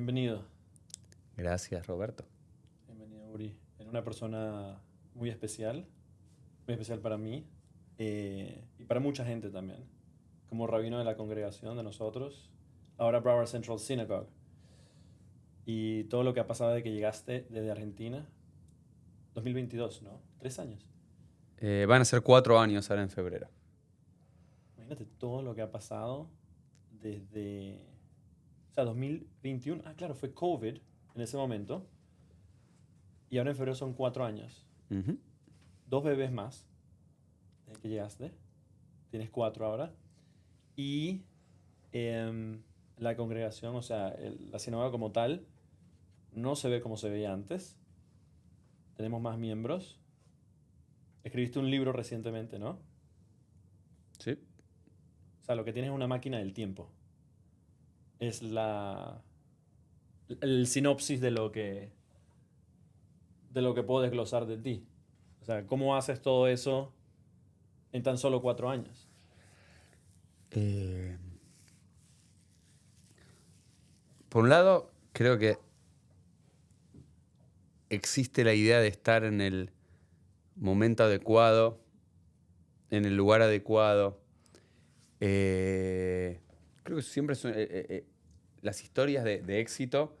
Bienvenido. Gracias, Roberto. Bienvenido, Uri. Eres una persona muy especial para mí y para mucha gente también. Como rabino de la congregación de nosotros, ahora Broward Central Synagogue. Y todo lo que ha pasado desde que llegaste desde Argentina, 2022, ¿no? 3 años. Van a ser 4 años ahora en febrero. Imagínate todo lo que ha pasado desde, o sea, 2021. Ah, claro, fue COVID en ese momento. Y ahora en febrero son 4 años. Ujú. Dos bebés más desde que llegaste. Tienes cuatro ahora. Y la congregación, o sea, la sinagoga como tal, no se ve como se veía antes. Tenemos más miembros. Escribiste un libro recientemente, ¿no? Sí. O sea, lo que tienes es una máquina del tiempo. Es el sinopsis de lo que puedo desglosar de ti. O sea, ¿cómo haces todo eso en tan solo 4 años? Eh, por un lado, creo que existe la idea de estar en el momento adecuado, en el lugar adecuado. Creo que siempre son las historias de éxito.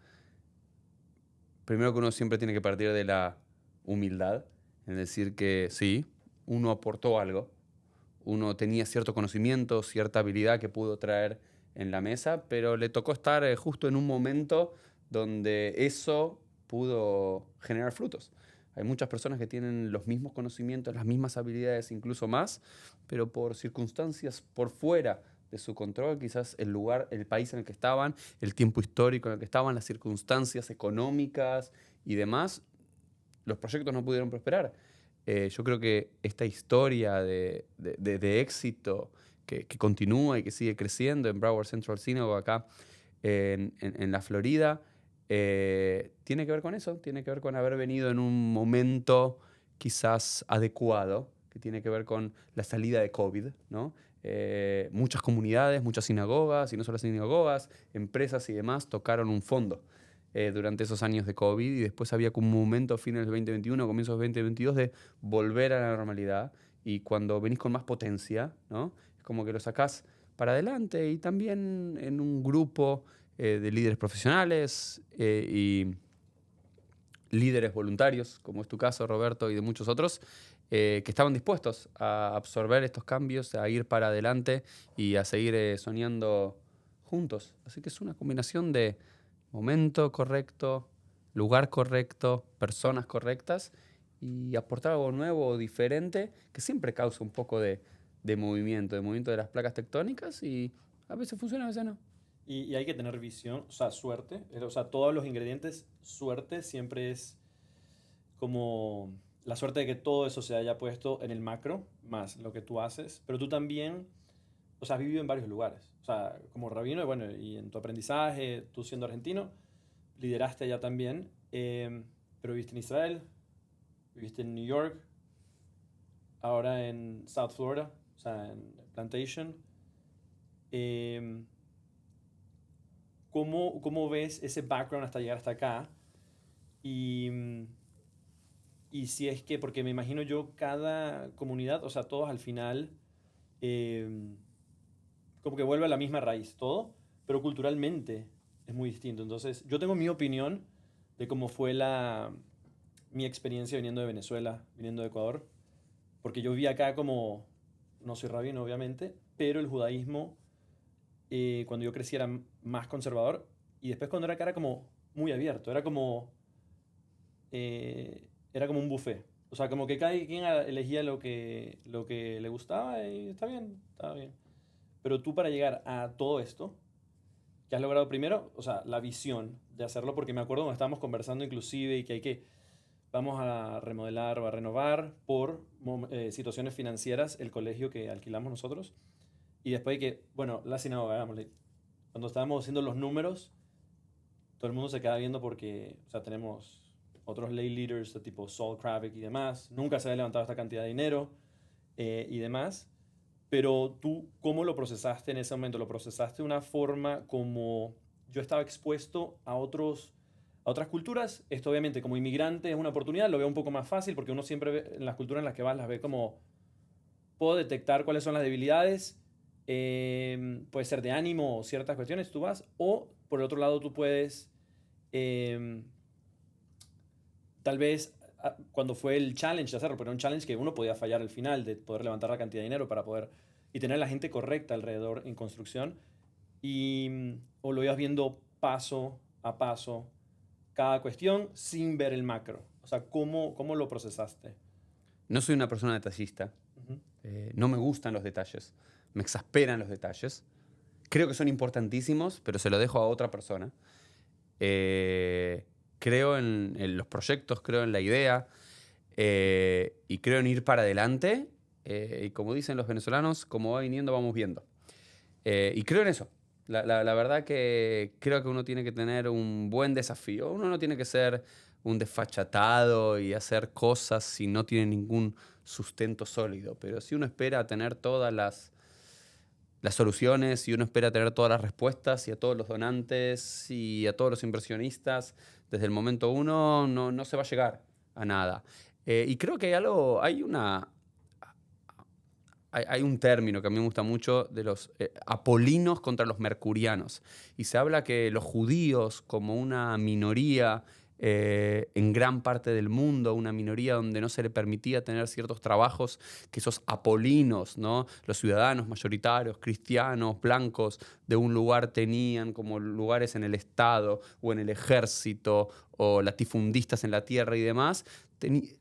Primero que uno siempre tiene que partir de la humildad, en decir que sí, uno aportó algo, uno tenía cierto conocimiento, cierta habilidad que pudo traer en la mesa, pero le tocó estar justo en un momento donde eso pudo generar frutos. Hay muchas personas que tienen los mismos conocimientos, las mismas habilidades, incluso más, pero por circunstancias por fuera de su control, quizás el lugar, el país en el que estaban, el tiempo histórico en el que estaban, las circunstancias económicas y demás, los proyectos no pudieron prosperar. Yo creo que esta historia de éxito que continúa y que sigue creciendo en Broward Central Synagogue acá en la Florida, tiene que ver con eso, tiene que ver con haber venido en un momento quizás adecuado, que tiene que ver con la salida de COVID, ¿no? Muchas comunidades, muchas sinagogas, y no solo sinagogas, empresas y demás tocaron un fondo durante esos años de COVID y después había como un momento a fines del 2021, comienzos del 2022 de volver a la normalidad y cuando venís con más potencia, ¿no? Es como que lo sacás para adelante y también en un grupo de líderes profesionales y líderes voluntarios, como es tu caso, Roberto, y de muchos otros, que estaban dispuestos a absorber estos cambios, a ir para adelante y a seguir soñando juntos. Así que es una combinación de momento correcto, lugar correcto, personas correctas y aportar algo nuevo o diferente que siempre causa un poco de movimiento de las placas tectónicas y a veces funciona, a veces no. Y hay que tener visión, o sea, suerte. O sea, todos los ingredientes, suerte siempre es como la suerte de que todo eso se haya puesto en el macro, más lo que tú haces. Pero tú también, o sea, has vivido en varios lugares. O sea, como rabino, y bueno, y en tu aprendizaje, tú siendo argentino, lideraste allá también. Pero viviste en Israel, viviste en New York, ahora en South Florida, o sea, en Plantation. Eh, ¿Cómo ves ese background hasta llegar hasta acá? Y, y si es que, porque me imagino yo, cada comunidad, o sea, todos al final, eh, como que vuelve a la misma raíz, todo, pero culturalmente es muy distinto. Entonces, yo tengo mi opinión de cómo fue mi experiencia viniendo de Venezuela, viniendo de Ecuador, porque yo vi acá como, no soy rabino obviamente, pero el judaísmo, cuando yo crecí era más conservador, y después cuando era acá era como muy abierto, era como un buffet. O sea, como que cada quien elegía lo que le gustaba y está bien, estaba bien. Pero tú para llegar a todo esto, que has logrado primero, o sea, la visión de hacerlo, porque me acuerdo cuando estábamos conversando inclusive y que vamos a remodelar o a renovar por situaciones financieras el colegio que alquilamos nosotros. Y después de que, bueno, la sinagoga, hagámosle. Cuando estábamos haciendo los números, todo el mundo se queda viendo porque, o sea, tenemos otros lay leaders de tipo Saul Kravik y demás. Nunca se había levantado esta cantidad de dinero y demás. Pero tú, ¿cómo lo procesaste en ese momento? ¿Lo procesaste de una forma como yo estaba expuesto a otras culturas. Esto obviamente como inmigrante es una oportunidad, lo veo un poco más fácil porque uno siempre ve, en las culturas en las que vas las ve como puedo detectar cuáles son las debilidades, puede ser de ánimo o ciertas cuestiones, tú vas, o por el otro lado tú puedes, eh, tal vez cuando fue el challenge de hacerlo, pero era un challenge que uno podía fallar al final, de poder levantar la cantidad de dinero para poder, y tener la gente correcta alrededor en construcción, o lo ibas viendo paso a paso, cada cuestión, sin ver el macro. O sea, ¿cómo lo procesaste? No soy una persona detallista. Ujú. No me gustan los detalles. Me exasperan los detalles. Creo que son importantísimos, pero se lo dejo a otra persona. Eh, Creo en los proyectos, creo en la idea y creo en ir para adelante. Y como dicen los venezolanos, como va viniendo, vamos viendo. Y creo en eso. La verdad que creo que uno tiene que tener un buen desafío. Uno no tiene que ser un desfachatado y hacer cosas si no tiene ningún sustento sólido. Pero si uno espera tener todas las soluciones, si uno espera tener todas las respuestas y a todos los donantes y a todos los inversionistas, desde el momento uno no se va a llegar a nada. Y creo que hay un término que a mí me gusta mucho de los apolinos contra los mercurianos. Y se habla que los judíos, como una minoría en gran parte del mundo, una minoría donde no se le permitía tener ciertos trabajos, que esos apolinos, ¿no? Los ciudadanos mayoritarios, cristianos, blancos, de un lugar tenían como lugares en el Estado o en el ejército o latifundistas en la tierra y demás,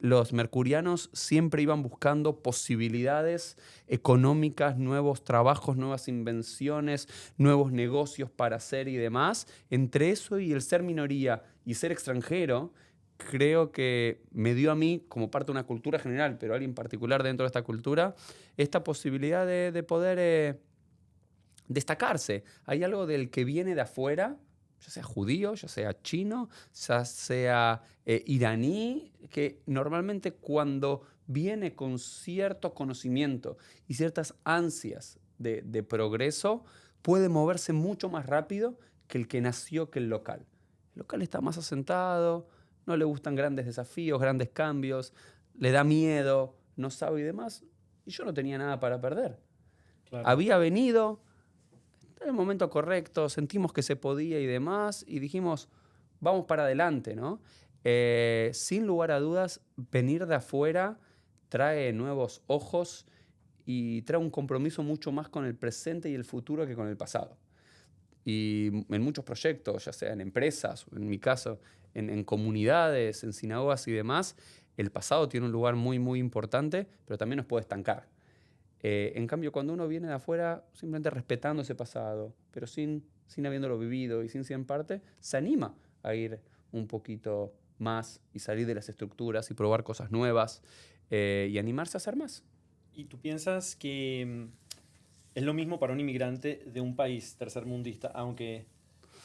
los mercurianos siempre iban buscando posibilidades económicas, nuevos trabajos, nuevas invenciones, nuevos negocios para hacer y demás. Entre eso y el ser minoría y ser extranjero, creo que me dio a mí, como parte de una cultura general, pero alguien particular dentro de esta cultura, esta posibilidad de poder destacarse. Hay algo del que viene de afuera, ya sea judío, ya sea chino, ya sea iraní, que normalmente cuando viene con cierto conocimiento y ciertas ansias de progreso, puede moverse mucho más rápido que el que nació que el local. El local está más asentado, no le gustan grandes desafíos, grandes cambios, le da miedo, no sabe y demás. Y yo no tenía nada para perder. Claro. Había venido en el momento correcto, sentimos que se podía y demás, y dijimos, vamos para adelante, ¿no? Sin lugar a dudas, venir de afuera trae nuevos ojos y trae un compromiso mucho más con el presente y el futuro que con el pasado. Y en muchos proyectos, ya sea en empresas, en mi caso, en comunidades, en sinagogas y demás, el pasado tiene un lugar muy, muy importante, pero también nos puede estancar. En cambio, cuando uno viene de afuera, simplemente respetando ese pasado, pero sin habiéndolo vivido y sin ser parte, se anima a ir un poquito más y salir de las estructuras y probar cosas nuevas y animarse a hacer más. ¿Y tú piensas que es lo mismo para un inmigrante de un país tercermundista, aunque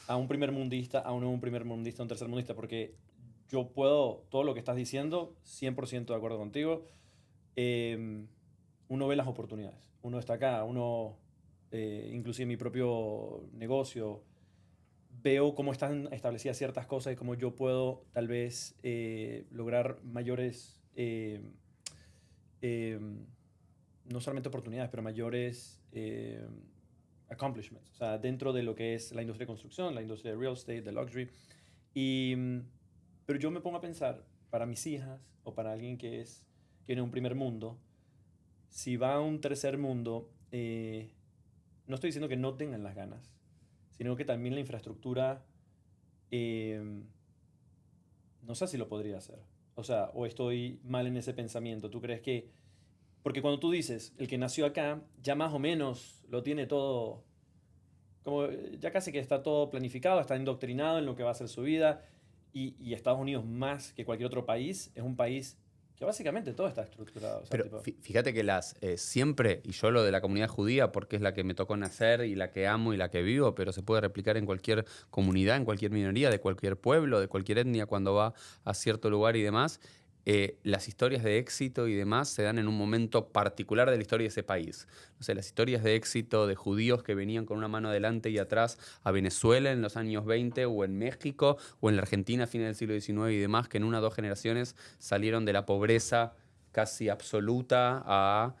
a un primermundista, a un primermundista, a un tercermundista? Porque yo puedo, todo lo que estás diciendo, 100% de acuerdo contigo. Uno ve las oportunidades. Uno está acá, inclusive en mi propio negocio, veo cómo están establecidas ciertas cosas y cómo yo puedo tal vez lograr mayores, eh, no solamente oportunidades, pero mayores accomplishments. O sea, dentro de lo que es la industria de construcción, la industria de real estate, de luxury. Y, pero yo me pongo a pensar, para mis hijas o para alguien que viene de un primer mundo, si va a un tercer mundo, no estoy diciendo que no tengan las ganas, sino que también la infraestructura, eh, no sé si lo podría hacer. O sea, o estoy mal en ese pensamiento. ¿Tú crees que...? Porque cuando tú dices, el que nació acá, ya más o menos lo tiene todo, como ya casi que está todo planificado, está indoctrinado en lo que va a ser su vida, y Estados Unidos más que cualquier otro país, es un país que básicamente todo está estructurado. O sea, Pero tipo, fíjate que siempre, y yo lo de la comunidad judía porque es la que me tocó nacer y la que amo y la que vivo, pero se puede replicar en cualquier comunidad, en cualquier minoría, de cualquier pueblo, de cualquier etnia cuando va a cierto lugar y demás. las historias de éxito y demás se dan en un momento particular de la historia de ese país. No sé, las historias de éxito de judíos que venían con una mano adelante y atrás a Venezuela en los años 20, o en México, o en la Argentina a fines del siglo XIX y demás, que en 1 o 2 generaciones salieron de la pobreza casi absoluta a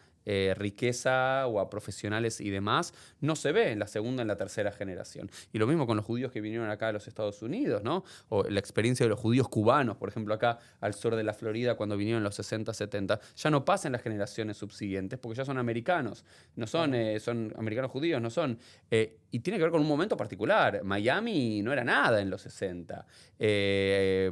riqueza o a profesionales y demás, no se ve en la segunda, en la tercera generación. Y lo mismo con los judíos que vinieron acá a los Estados Unidos, ¿no? O la experiencia de los judíos cubanos, por ejemplo, acá al sur de la Florida, cuando vinieron en los 60, 70, ya no pasa en las generaciones subsiguientes, porque ya son americanos, no son, son americanos judíos, no son. Y tiene que ver con un momento particular. Miami no era nada en los 60.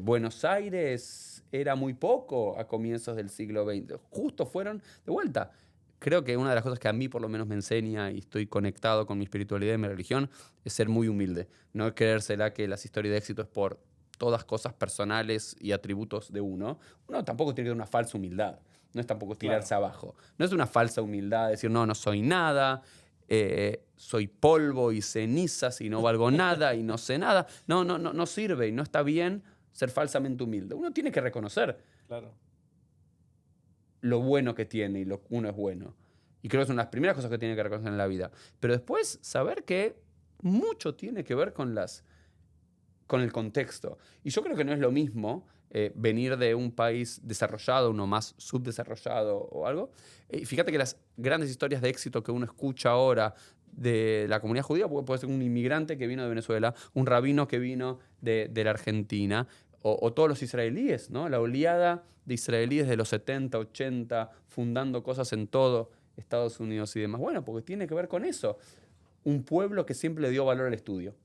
Buenos Aires era muy poco a comienzos del siglo XX. Justo fueron de vuelta. Creo que una de las cosas que a mí por lo menos me enseña, y estoy conectado con mi espiritualidad y mi religión, es ser muy humilde. No creérsela que las historias de éxito es por todas cosas personales y atributos de uno. Uno tampoco tiene que tener una falsa humildad. No es tampoco tirarse abajo. No es una falsa humildad decir, no, no soy nada, soy polvo y cenizas y no valgo nada y no sé nada. No, no, no, no sirve y no está bien ser falsamente humilde. Uno tiene que reconocer Claro. lo bueno que tiene y lo uno es bueno. Y creo que son las primeras cosas que tiene que reconocer en la vida. Pero después saber que mucho tiene que ver con el contexto. Y yo creo que no es lo mismo venir de un país desarrollado, uno más subdesarrollado o algo. Fíjate que las grandes historias de éxito que uno escucha ahora de la comunidad judía puede ser un inmigrante que vino de Venezuela, un rabino que vino de la Argentina, o todos los israelíes, ¿no? La oleada de israelíes de los 70, 80, fundando cosas en todo Estados Unidos y demás. Bueno, porque tiene que ver con eso. Un pueblo que siempre le dio valor al estudio.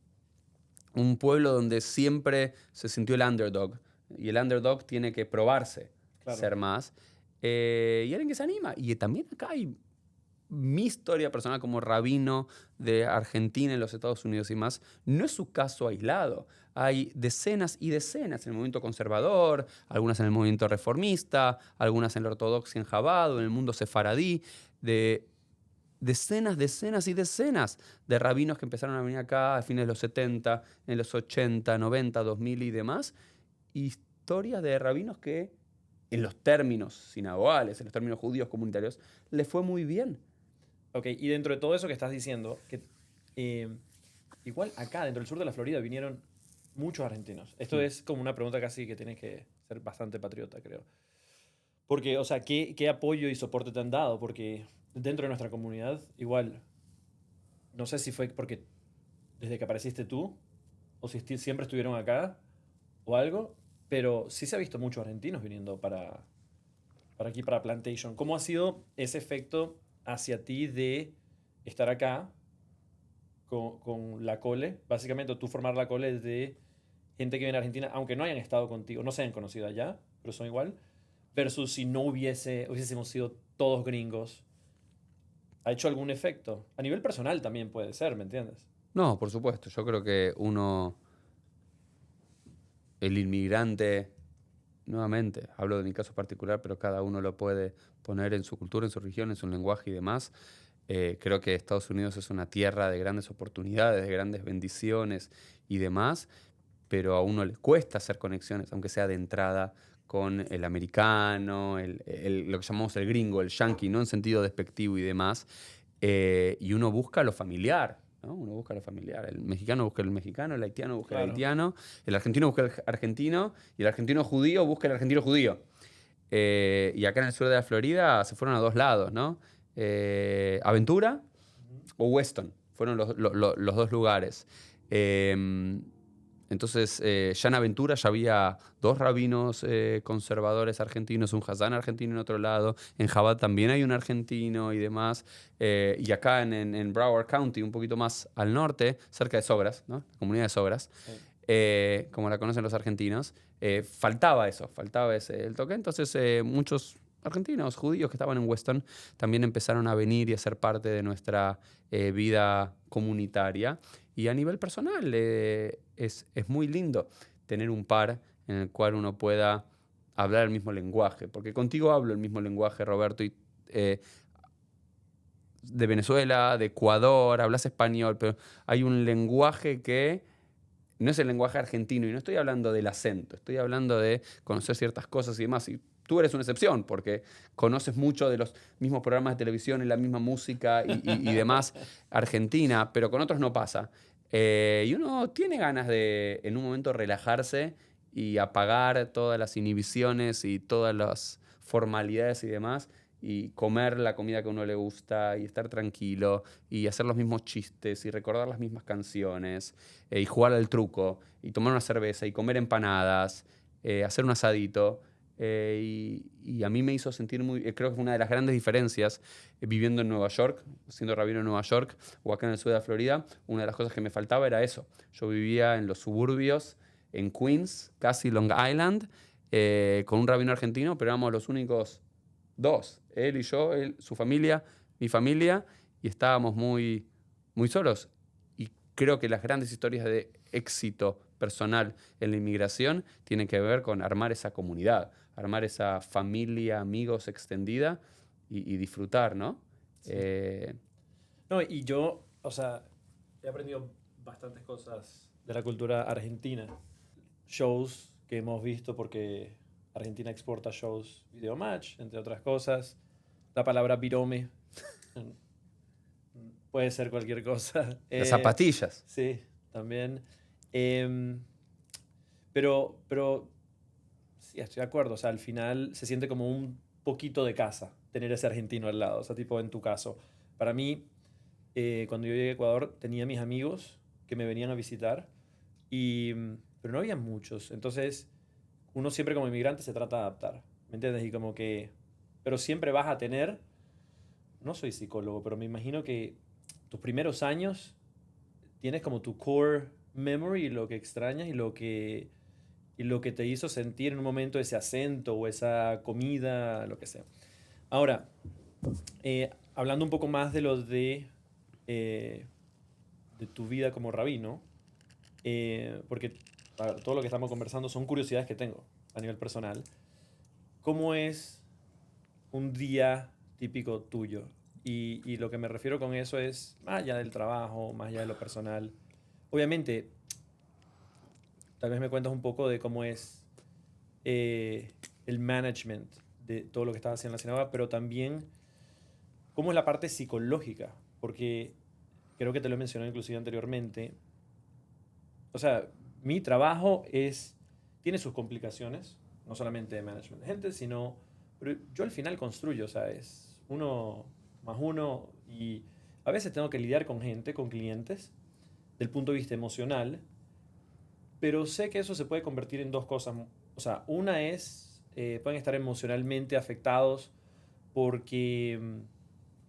Un pueblo donde siempre se sintió el underdog. Y el underdog tiene que probarse, Claro. ser más. Y alguien que se anima. Y también acá hay mi historia personal como rabino de Argentina en los Estados Unidos y más. No es su caso aislado. Hay decenas y decenas en el movimiento conservador, algunas en el movimiento reformista, algunas en la ortodoxia en Chabad o en el mundo sefaradí, de decenas, decenas y decenas de rabinos que empezaron a venir acá a fines de los 70, en los 80, 90, 2000 y demás. Historias de rabinos que, en los términos sinagoales, en los términos judíos comunitarios, les fue muy bien. Ok, y dentro de todo eso que estás diciendo, que igual acá, dentro del sur de la Florida, vinieron muchos argentinos. Esto es como una pregunta casi que tienes que ser bastante patriota, creo. Porque, o sea, ¿qué apoyo y soporte te han dado? Porque dentro de nuestra comunidad, igual, no sé si fue porque desde que apareciste tú, o si siempre estuvieron acá, o algo, pero sí se ha visto muchos argentinos viniendo para aquí, para Plantation. ¿Cómo ha sido ese efecto hacia ti de estar acá con la cole? Básicamente, tú formar la cole de gente que viene a Argentina, aunque no hayan estado contigo, no se hayan conocido allá, pero son igual, versus si no hubiésemos sido todos gringos. ¿Ha hecho algún efecto? A nivel personal también puede ser, ¿me entiendes? No, por supuesto. Yo creo que el inmigrante, nuevamente, hablo de mi caso particular, pero cada uno lo puede poner en su cultura, en su religión, en su lenguaje y demás. Creo que Estados Unidos es una tierra de grandes oportunidades, de grandes bendiciones y demás, pero a uno le cuesta hacer conexiones, aunque sea de entrada, con el americano, lo que llamamos el gringo, el yankee, no en sentido despectivo y demás. Y uno busca lo familiar, ¿no? Uno busca lo familiar. El mexicano busca el mexicano, el haitiano busca el haitiano, el argentino busca el argentino y el argentino judío busca el argentino judío. Y acá en el sur de la Florida se fueron a dos lados, ¿no? Aventura o Weston, fueron los dos lugares. Entonces, ya en Aventura ya había dos rabinos conservadores argentinos, un Hazán argentino en otro lado, en Chabad también hay un argentino y demás, y acá en Broward County, un poquito más al norte, cerca de Sogras, ¿no? La comunidad de Sogras, como la conocen los argentinos, faltaba el toque. Entonces, muchos argentinos, judíos que estaban en Weston, también empezaron a venir y a ser parte de nuestra vida comunitaria. Y a nivel personal es muy lindo tener un par en el cual uno pueda hablar el mismo lenguaje. Porque contigo hablo el mismo lenguaje, Roberto, y de Venezuela, de Ecuador, hablas español, pero hay un lenguaje que no es el lenguaje argentino, y no estoy hablando del acento, estoy hablando de conocer ciertas cosas y demás. Y tú eres una excepción, porque conoces mucho de los mismos programas de televisión y la misma música y demás argentina, pero con otros no pasa. Y uno tiene ganas de, en un momento, relajarse y apagar todas las inhibiciones y todas las formalidades y demás, y comer la comida que a uno le gusta, y estar tranquilo, y hacer los mismos chistes, y recordar las mismas canciones, y jugar al truco, y tomar una cerveza, y comer empanadas, hacer un asadito. Y a mí me hizo sentir muy, creo que fue una de las grandes diferencias viviendo en Nueva York, siendo rabino en Nueva York o acá en el sur de Florida. Una de las cosas que me faltaba era eso. Yo vivía en los suburbios, en Queens, casi Long Island, con un rabino argentino, pero éramos los únicos dos, él y yo, él, su familia, mi familia, y estábamos muy, muy solos. Y creo que las grandes historias de éxito personal en la inmigración tienen que ver con armar esa comunidad, armar esa familia, amigos extendida y disfrutar, ¿no? Sí. No, y yo, o sea, he aprendido bastantes cosas de la cultura argentina. Shows que hemos visto porque Argentina exporta shows Videomatch, entre otras cosas. La palabra virome puede ser cualquier cosa. Las zapatillas. Sí, también. Em, pero sí, estoy de acuerdo. O sea, al final se siente como un poquito de casa tener ese argentino al lado. O sea, tipo en tu caso. Para mí, cuando yo llegué a Ecuador, tenía mis amigos que me venían a visitar, pero no había muchos. Entonces, uno siempre como inmigrante se trata de adaptar. ¿Me entiendes? Y como que... Pero siempre vas a tener... No soy psicólogo, pero me imagino que tus primeros años tienes como tu core memory, lo que extrañas y lo que te hizo sentir en un momento ese acento o esa comida, lo que sea. Ahora, hablando un poco más de lo de tu vida como rabino, porque a ver, todo lo que estamos conversando son curiosidades que tengo a nivel personal. ¿Cómo es un día típico tuyo? Y lo que me refiero con eso es más allá del trabajo, más allá de lo personal. Obviamente, tal vez me cuentas un poco de cómo es el management de todo lo que estás haciendo en la sinagoga, pero también cómo es la parte psicológica, porque creo que te lo he mencionado inclusive anteriormente. O sea, mi trabajo tiene sus complicaciones, no solamente de management de gente, sino, pero yo al final construyo, o sea, es uno más uno, y a veces tengo que lidiar con gente, con clientes, del punto de vista emocional, pero sé que eso se puede convertir en dos cosas. O sea, una es, pueden estar emocionalmente afectados porque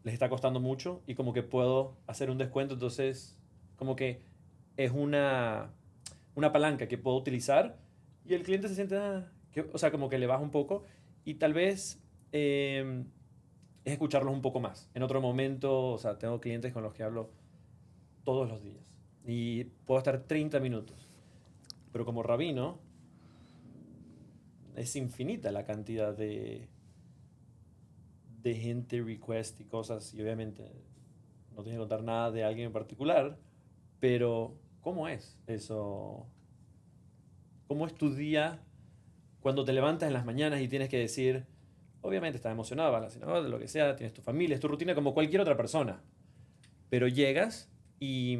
les está costando mucho y como que puedo hacer un descuento, entonces como que es una palanca que puedo utilizar y el cliente se siente, o sea, como que le baja un poco y tal vez es escucharlos un poco más. En otro momento, o sea, tengo clientes con los que hablo todos los días y puedo estar 30 minutos, pero como rabino es infinita la cantidad de gente, request y cosas, y obviamente no tiene que contar nada de alguien en particular, pero ¿cómo es eso? ¿Cómo es tu día cuando te levantas en las mañanas y tienes que decir, obviamente estás emocionado, vas a la sinagoga, de lo que sea, tienes tu familia, es tu rutina como cualquier otra persona, pero llegas y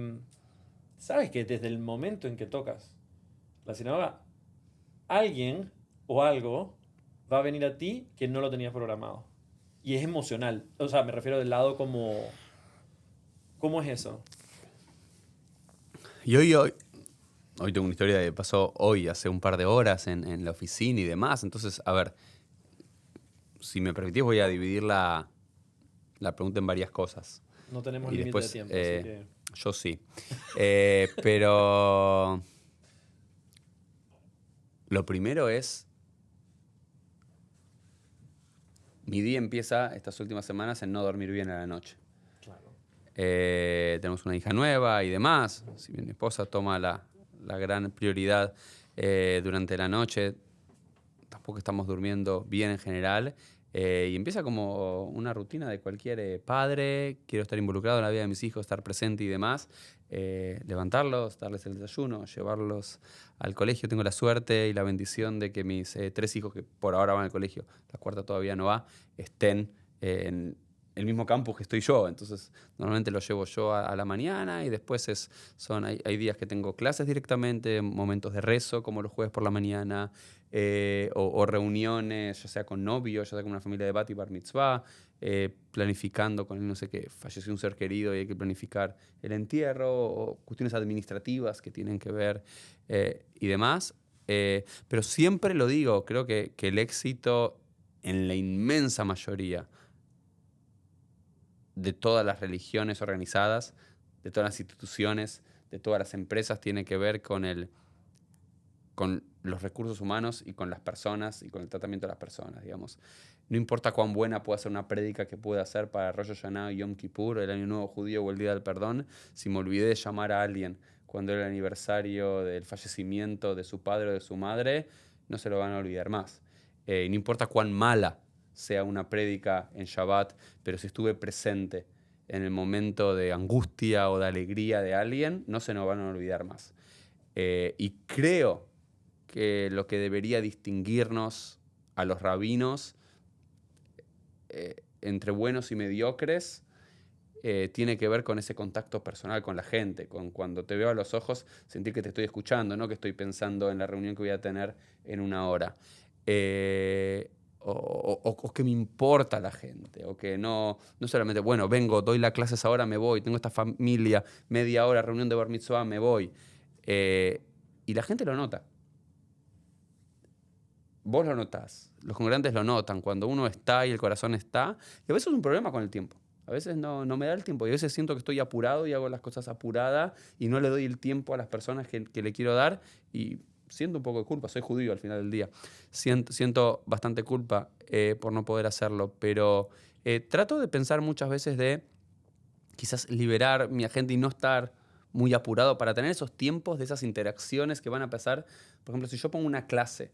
sabes que desde el momento en que tocas la sinagoga, alguien o algo va a venir a ti que no lo tenías programado. Y es emocional. O sea, me refiero del lado como... ¿Cómo es eso? Y hoy tengo una historia que pasó hoy, hace un par de horas en la oficina y demás. Entonces, a ver, si me permitís voy a dividir la pregunta en varias cosas. No tenemos Y límite de después, tiempo, así que... yo sí. Pero lo primero es, mi día empieza estas últimas semanas en no dormir bien a la noche. Claro. Tenemos una hija nueva y demás. Si bien mi esposa toma la gran prioridad durante la noche, tampoco estamos durmiendo bien en general. Y empieza como una rutina de cualquier padre. Quiero estar involucrado en la vida de mis hijos, estar presente y demás. Levantarlos, darles el desayuno, llevarlos al colegio. Tengo la suerte y la bendición de que mis 3 hijos, que por ahora van al colegio, la cuarta todavía no va, estén en el mismo campus que estoy yo. Entonces, normalmente los llevo yo a la mañana y después hay días que tengo clases directamente, momentos de rezo, como los jueves por la mañana, o reuniones, ya sea con novios, ya sea con una familia de bat y bar mitzvah, planificando con él, no sé qué, falleció un ser querido y hay que planificar el entierro, o cuestiones administrativas que tienen que ver y demás. Pero siempre lo digo, creo que el éxito en la inmensa mayoría de todas las religiones organizadas, de todas las instituciones, de todas las empresas, tiene que ver con los recursos humanos y con las personas y con el tratamiento de las personas, digamos. No importa cuán buena pueda ser una prédica que pueda hacer para Rosh Hashanah, Yom Kippur, el Año Nuevo Judío o el Día del Perdón, si me olvidé de llamar a alguien cuando era el aniversario del fallecimiento de su padre o de su madre, no se lo van a olvidar más. No importa cuán mala sea una prédica en Shabbat, pero si estuve presente en el momento de angustia o de alegría de alguien, no se nos van a olvidar más. Y creo que lo que debería distinguirnos a los rabinos entre buenos y mediocres tiene que ver con ese contacto personal con la gente, con cuando te veo a los ojos, sentir que te estoy escuchando, no que estoy pensando en la reunión que voy a tener en una hora. O que me importa la gente, o que no solamente, bueno, vengo, doy las clases ahora, me voy, tengo esta familia, media hora, reunión de bar mitzvah, me voy. Y la gente lo nota. Vos lo notás, los congregantes lo notan, cuando uno está y el corazón está, y a veces es un problema con el tiempo. A veces no me da el tiempo, y a veces siento que estoy apurado y hago las cosas apurada y no le doy el tiempo a las personas que le quiero dar, y siento un poco de culpa, soy judío al final del día. Siento bastante culpa por no poder hacerlo, pero trato de pensar muchas veces de quizás liberar mi agenda y no estar muy apurado para tener esos tiempos de esas interacciones que van a pasar. Por ejemplo, si yo pongo una clase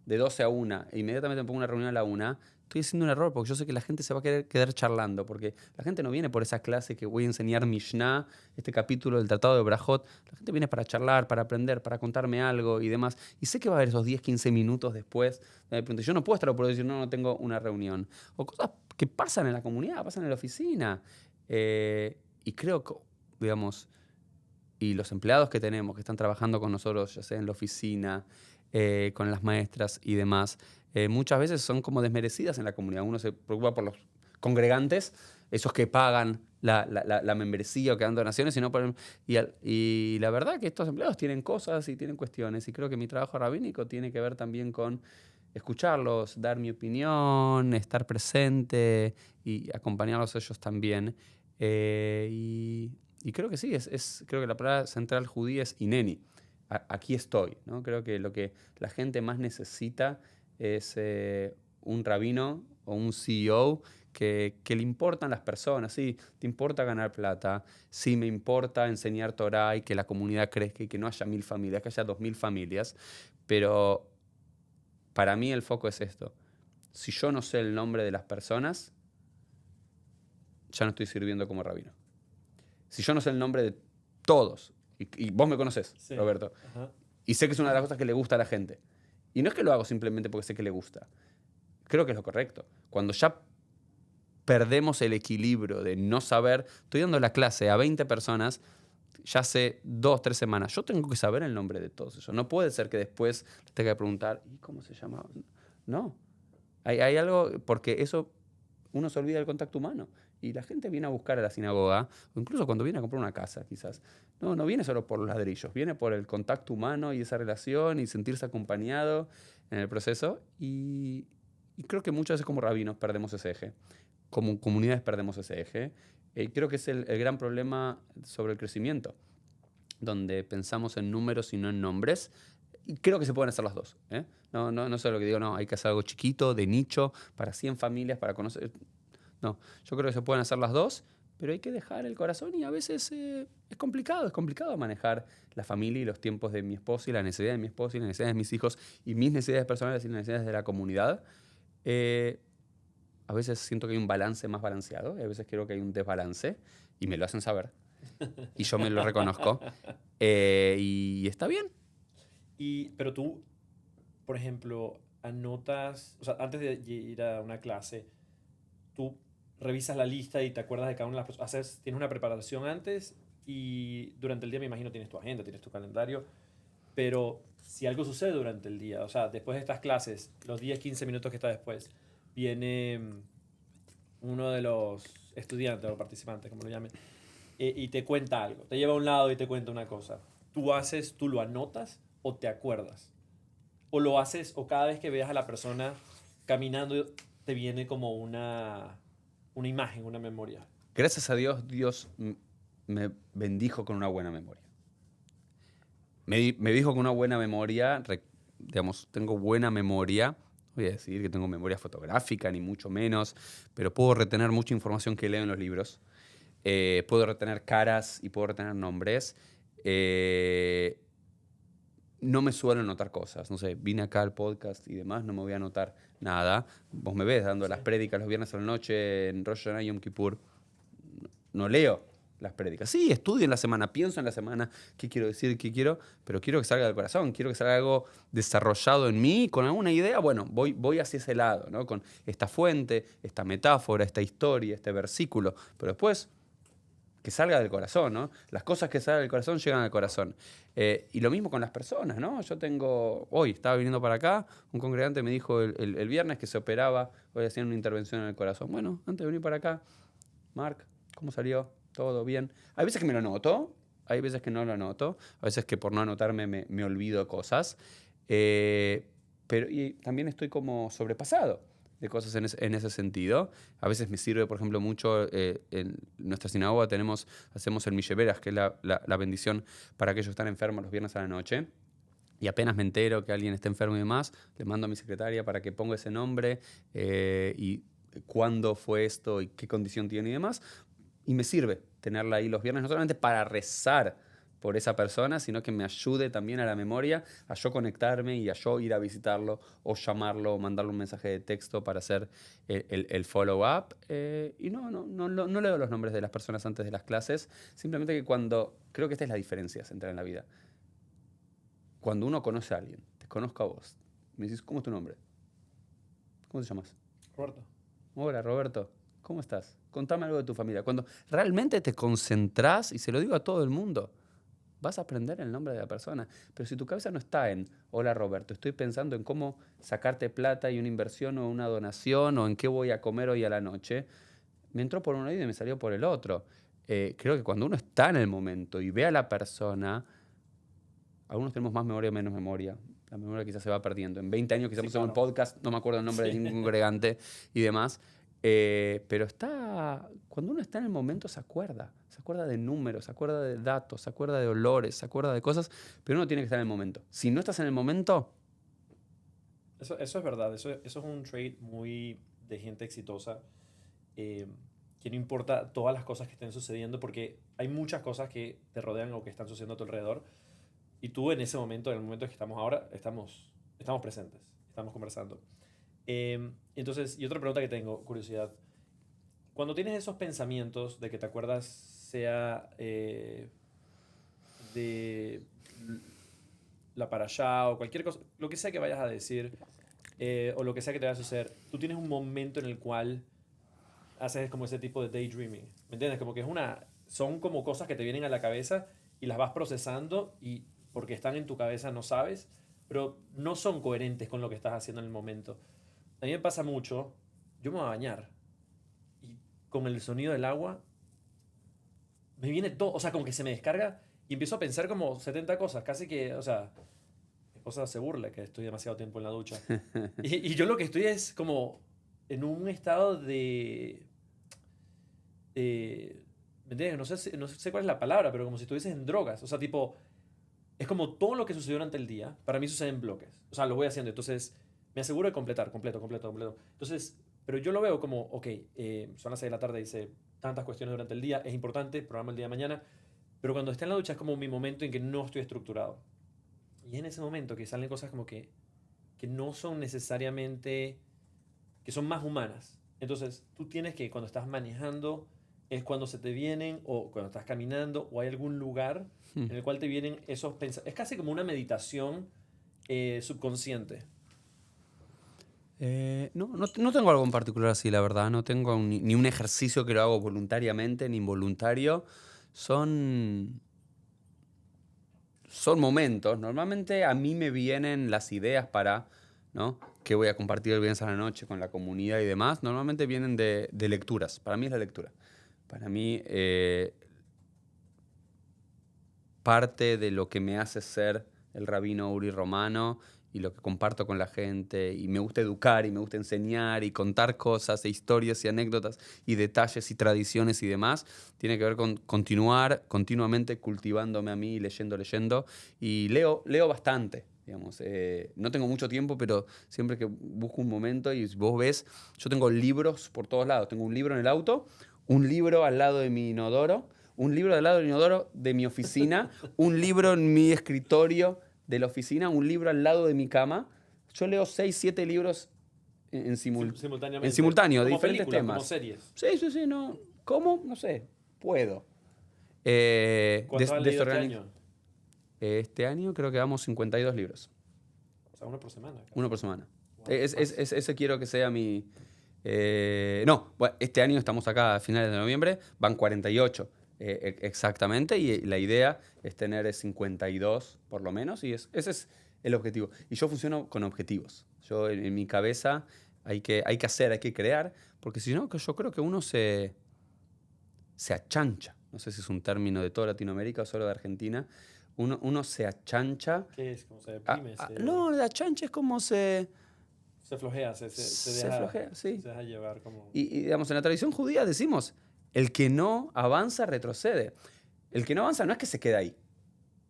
de 12 a 1 e inmediatamente me pongo una reunión a la 1, estoy haciendo un error porque yo sé que la gente se va a querer quedar charlando, porque la gente no viene por esa clase que voy a enseñar Mishnah, este capítulo del Tratado de Brajot. La gente viene para charlar, para aprender, para contarme algo y demás. Y sé que va a haber esos 10, 15 minutos después. Yo no puedo estar por decir, no tengo una reunión. O cosas que pasan en la comunidad, pasan en la oficina. Y creo que, digamos, y los empleados que tenemos, que están trabajando con nosotros, ya sea en la oficina, con las maestras y demás, muchas veces son como desmerecidas en la comunidad. Uno se preocupa por los congregantes, esos que pagan la membresía o que dan donaciones, y la verdad que estos empleados tienen cosas y tienen cuestiones, y creo que mi trabajo rabínico tiene que ver también con escucharlos, dar mi opinión, estar presente y acompañarlos a ellos también. Y creo que sí, creo que la palabra central judía es hineni. Aquí estoy, ¿no? Creo que lo que la gente más necesita es un rabino o un CEO que le importan las personas. Sí, te importa ganar plata, sí me importa enseñar Torah y que la comunidad crezca y que no haya 1000 familias, que haya 2000 familias, pero para mí el foco es esto. Si yo no sé el nombre de las personas, ya no estoy sirviendo como rabino. Si yo no sé el nombre de todos, y vos me conocés, sí, Roberto, ajá, y sé que es una de las cosas que le gusta a la gente, y no es que lo hago simplemente porque sé que le gusta, creo que es lo correcto. Cuando ya perdemos el equilibrio de no saber, estoy dando la clase a 20 personas, ya hace 2, 3 semanas, yo tengo que saber el nombre de todos ellos. No puede ser que después tenga que preguntar, ¿y cómo se llama? No. Hay algo, porque eso, uno se olvida del contacto humano. Y la gente viene a buscar a la sinagoga, o incluso cuando viene a comprar una casa, quizás. No viene solo por los ladrillos, viene por el contacto humano y esa relación y sentirse acompañado en el proceso. Y creo que muchas veces como rabinos perdemos ese eje, como comunidades perdemos ese eje. Creo que es el gran problema sobre el crecimiento, donde pensamos en números y no en nombres. Y creo que se pueden hacer las dos. No sé lo que digo, no, hay que hacer algo chiquito, de nicho, para 100 familias, para conocer. No, yo creo que se pueden hacer las dos, pero hay que dejar el corazón y a veces es complicado manejar la familia y los tiempos de mi esposo y la necesidad de mi esposo y las necesidades de mis hijos y mis necesidades personales y las necesidades de la comunidad. A veces siento que hay un balance más balanceado y a veces creo que hay un desbalance y me lo hacen saber. Y yo me lo reconozco. Y está bien. Pero tú, por ejemplo, anotas, o sea, antes de ir a una clase, tú revisas la lista y te acuerdas de cada una de las personas. Tienes una preparación antes y durante el día me imagino tienes tu agenda, tienes tu calendario, pero si algo sucede durante el día, o sea, después de estas clases, los 10, 15 minutos que está después, viene uno de los estudiantes o participantes, como lo llamen, y te cuenta algo, te lleva a un lado y te cuenta una cosa. Tú lo anotas o te acuerdas. O lo haces, o cada vez que veas a la persona caminando, te viene como una imagen, una memoria. Gracias a Dios, me bendijo con una buena memoria. Me dijo con una buena memoria, digamos, tengo buena memoria. No voy a decir que tengo memoria fotográfica, ni mucho menos, pero puedo retener mucha información que leo en los libros. Puedo retener caras y puedo retener nombres. No me suelo anotar cosas. No sé, vine acá al podcast y demás, no me voy a anotar nada. Vos me ves dando Sí. las prédicas los viernes a la noche en Rosh Hashanah y Yom Kippur. No leo las prédicas. Sí, estudio en la semana, pienso en la semana qué quiero decir, qué quiero, pero quiero que salga del corazón, quiero que salga algo desarrollado en mí, con alguna idea. Bueno, voy hacia ese lado, ¿no? Con esta fuente, esta metáfora, esta historia, este versículo. Pero después que salga del corazón, ¿no? Las cosas que salen del corazón llegan al corazón. Y lo mismo con las personas, ¿no? Hoy estaba viniendo para acá, un congregante me dijo el viernes que se operaba, hoy hacían una intervención en el corazón. Bueno, antes de venir para acá, Marc, ¿cómo salió? ¿Todo bien? Hay veces que me lo noto, hay veces que no lo noto, a veces que por no anotarme me olvido cosas, pero y también estoy como sobrepasado de cosas en ese sentido. A veces me sirve, por ejemplo, mucho, en nuestra sinagoga hacemos el Milleveras, que es la bendición para aquellos que están enfermos los viernes a la noche. Y apenas me entero que alguien está enfermo y demás, le mando a mi secretaria para que ponga ese nombre y cuándo fue esto y qué condición tiene y demás. Y me sirve tenerla ahí los viernes, no solamente para rezar por esa persona, sino que me ayude también a la memoria, a yo conectarme y a yo ir a visitarlo o llamarlo o mandarle un mensaje de texto para hacer el follow-up. Y no leo los nombres de las personas antes de las clases, simplemente que creo que esta es la diferencia central en la vida. Cuando uno conoce a alguien, te conozco a vos, me dices, ¿cómo es tu nombre? ¿Cómo te llamas? Roberto. Hola, Roberto. ¿Cómo estás? Contame algo de tu familia. Cuando realmente te concentrás, y se lo digo a todo el mundo, vas a aprender el nombre de la persona. Pero si tu cabeza no está en, hola Roberto, estoy pensando en cómo sacarte plata y una inversión o una donación o en qué voy a comer hoy a la noche, me entró por un oído y me salió por el otro. Creo que cuando uno está en el momento y ve a la persona, algunos tenemos más memoria o menos memoria. La memoria quizás se va perdiendo. En 20 años quizás hacemos un podcast, no me acuerdo el nombre de ningún congregante y demás. Pero cuando uno está en el momento se acuerda de números, se acuerda de datos, se acuerda de olores, se acuerda de cosas, pero uno tiene que estar en el momento. Si no estás en el momento... Eso es verdad, eso es un trait muy de gente exitosa, eh, que no importa todas las cosas que estén sucediendo, porque hay muchas cosas que te rodean o que están sucediendo a tu alrededor, y tú en ese momento, en el momento en que estamos ahora, estamos presentes, estamos conversando. Entonces, y otra pregunta que tengo, curiosidad. Cuando tienes esos pensamientos de que te acuerdas, sea de la parashá o cualquier cosa, lo que sea que vayas a decir, o lo que sea que te vaya a suceder, tú tienes un momento en el cual haces como ese tipo de daydreaming. ¿Me entiendes? Como que son como cosas que te vienen a la cabeza y las vas procesando y porque están en tu cabeza no sabes, pero no son coherentes con lo que estás haciendo en el momento. A mí me pasa mucho, yo me voy a bañar y con el sonido del agua me viene todo, o sea, como que se me descarga y empiezo a pensar como 70 cosas, casi que, o sea, mi esposa se burla que estoy demasiado tiempo en la ducha. Y yo lo que estoy es como en un estado de... ¿me entiendes? No sé cuál es la palabra, pero como si estuvieses en drogas. O sea, tipo, es como todo lo que sucedió durante el día, para mí sucede en bloques. O sea, lo voy haciendo. Entonces, me aseguro de completar, completo. Entonces, pero yo lo veo como, ok, son las 6 de la tarde, hice tantas cuestiones durante el día, es importante, programa el día de mañana, pero cuando esté en la ducha es como mi momento en que no estoy estructurado. Y es en ese momento que salen cosas como que no son necesariamente, que son más humanas. Entonces, tú tienes que, cuando estás manejando, es cuando se te vienen, o cuando estás caminando, o hay algún lugar en el cual te vienen esos pensamientos. Es casi como una meditación subconsciente. No tengo algo en particular así, la verdad. No tengo ni un ejercicio que lo hago voluntariamente ni involuntario. Son momentos. Normalmente a mí me vienen las ideas para, ¿no? Que voy a compartir el viernes a la noche con la comunidad y demás. Normalmente vienen de lecturas. Para mí es la lectura. Para mí, parte de lo que me hace ser el rabino Uri Romano y lo que comparto con la gente, y me gusta educar y me gusta enseñar y contar cosas e historias y anécdotas y detalles y tradiciones y demás, tiene que ver con continuar continuamente cultivándome a mí, leyendo, y leo bastante. Digamos, no tengo mucho tiempo, pero siempre que busco un momento, y vos ves, yo tengo libros por todos lados. Tengo un libro en el auto, un libro al lado de mi inodoro, un libro al lado del inodoro de mi oficina, un libro en mi escritorio de la oficina, un libro al lado de mi cama. Yo leo 6, 7 libros en Simultáneamente. simultáneo, de Como diferentes películas, temas. como series. Sí, no. ¿Cómo? No sé. Puedo. ¿Cuántos has leído este año? Este año creo que vamos 52 libros. O sea, uno por semana. Casi. Uno por semana. Wow, Ese quiero que sea mi... no, bueno, este año estamos acá a finales de noviembre, van 48 exactamente, y la idea es tener 52 por lo menos, y ese es el objetivo. Y yo funciono con objetivos. Yo en mi cabeza hay que hacer, hay que crear, porque si no, yo creo que uno se achancha. No sé si es un término de toda Latinoamérica o solo de Argentina. Uno se achancha. ¿Qué es? ¿Cómo se deprime? No, la achancha es como se flojea, se deja, flojea, sí. se deja llevar como... Y, digamos, en la tradición judía decimos, el que no avanza retrocede. El que no avanza no es que se queda ahí,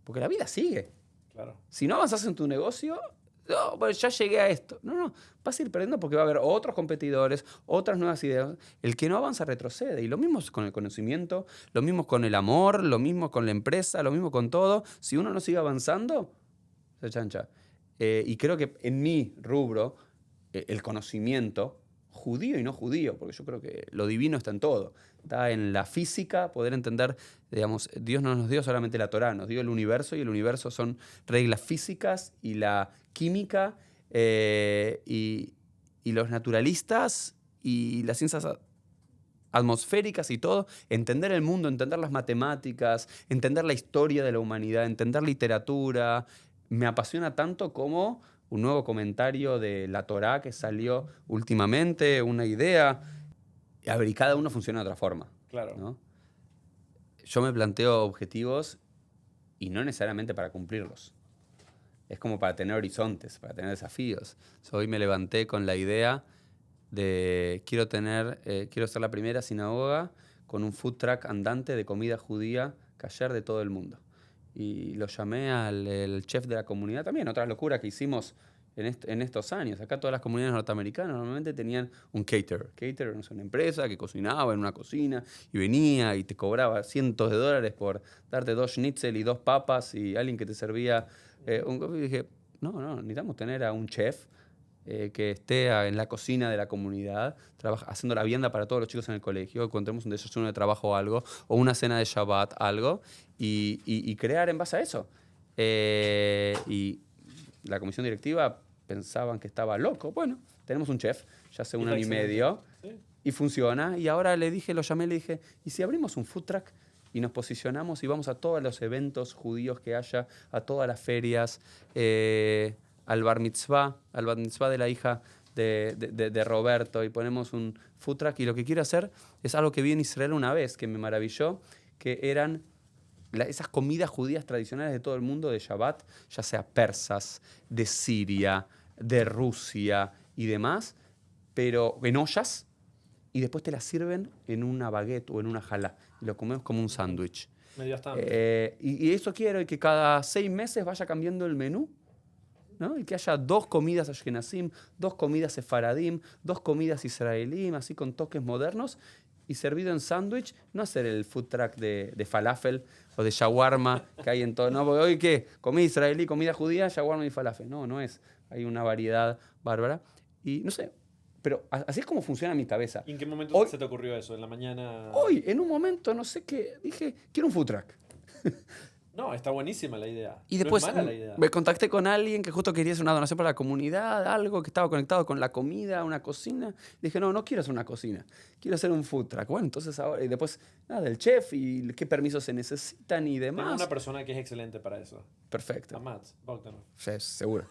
porque la vida sigue. Claro. Si no avanzas en tu negocio, no, bueno, ya llegué a esto. No, vas a ir perdiendo porque va a haber otros competidores, otras nuevas ideas. El que no avanza retrocede. Y lo mismo es con el conocimiento, lo mismo con el amor, lo mismo con la empresa, lo mismo con todo. Si uno no sigue avanzando, se chancha. Y creo que en mi rubro, el conocimiento, judío y no judío, porque yo creo que lo divino está en todo. Está en la física, poder entender, digamos, Dios no nos dio solamente la Torá, nos dio el universo, y el universo son reglas físicas y la química, y los naturalistas y las ciencias atmosféricas y todo, entender el mundo, entender las matemáticas, entender la historia de la humanidad, entender literatura. Me apasiona tanto como un nuevo comentario de la Torá que salió últimamente, una idea. A ver, y cada uno funciona de otra forma. Claro. ¿No? Yo me planteo objetivos y no necesariamente para cumplirlos. Es como para tener horizontes, para tener desafíos. Hoy me levanté con la idea de quiero ser la primera sinagoga con un food truck andante de comida judía kasher de todo el mundo. Y lo llamé al chef de la comunidad también, otra locura que hicimos en estos años. Acá todas las comunidades norteamericanas normalmente tenían un caterer. Caterer es una empresa que cocinaba en una cocina y venía y te cobraba cientos de dólares por darte 2 schnitzel y 2 papas, y alguien que te servía un coffee. Y dije, no, necesitamos tener a un chef que esté en la cocina de la comunidad, haciendo la vianda para todos los chicos en el colegio, cuando tenemos un desayuno de trabajo o algo, o una cena de Shabbat, algo, y crear en base a eso. Y la comisión directiva pensaban que estaba loco. Bueno, tenemos un chef, ya hace un año y medio, sí, y funciona. Y ahora lo llamé, le dije, ¿y si abrimos un food truck y nos posicionamos y vamos a todos los eventos judíos que haya, a todas las ferias, al bar mitzvah de la hija de Roberto, y ponemos un food truck? Y lo que quiero hacer es algo que vi en Israel una vez, que me maravilló, que eran esas comidas judías tradicionales de todo el mundo de Shabbat, ya sea persas, de Siria, de Rusia y demás, pero en ollas, y después te las sirven en una baguette o en una jalá, y lo comemos como un sándwich. Medio estándar. Y eso quiero, y que cada 6 meses vaya cambiando el menú, ¿no? Y que haya 2 comidas ashkenazim, 2 comidas sefaradim, 2 comidas israelíes, así con toques modernos, y servido en sándwich. No hacer el food truck de falafel o de shawarma que hay en todo. No, porque hoy, ¿qué? Comida israelí, comida judía, shawarma y falafel. No es. Hay una variedad bárbara. Y no sé, Pero así es como funciona mi cabeza. ¿Y en qué momento Hoy- se te ocurrió eso? ¿En la mañana? Hoy, en un momento, no sé qué, dije, quiero un food truck. No, está buenísima la idea. Y No es después mala la idea. me contacté con alguien que justo quería hacer una donación para la comunidad, algo que estaba conectado con la comida, una cocina. Dije, no quiero hacer una cocina, quiero hacer un food truck. Bueno, entonces ahora, y después, nada, el chef y qué permisos se necesitan y Tengo demás. una persona que es excelente para eso. Perfecto. A Matt Bogdanov. Sí, seguro.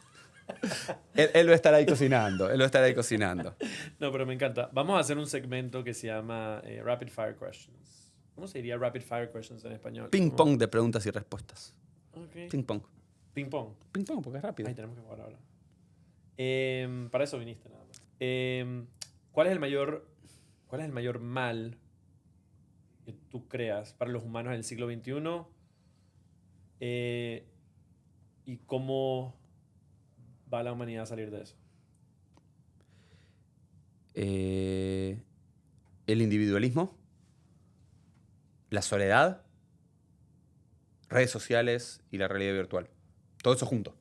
Él va a estar ahí cocinando, él va a estar ahí cocinando. No, pero me encanta. Vamos a hacer un segmento que se llama Rapid Fire Questions. ¿Cómo se diría Rapid Fire Questions en español? Ping ¿Cómo? pong de preguntas y respuestas. Ok. Ping pong. Ping pong. Ping pong porque es rápido. Ahí tenemos que jugar ahora. Para eso viniste nada más. ¿Cuál es el mayor mal que tú creas para los humanos del siglo XXI? ¿Y cómo va la humanidad a salir de eso? El individualismo, la soledad, redes sociales y la realidad virtual. Todo eso junto.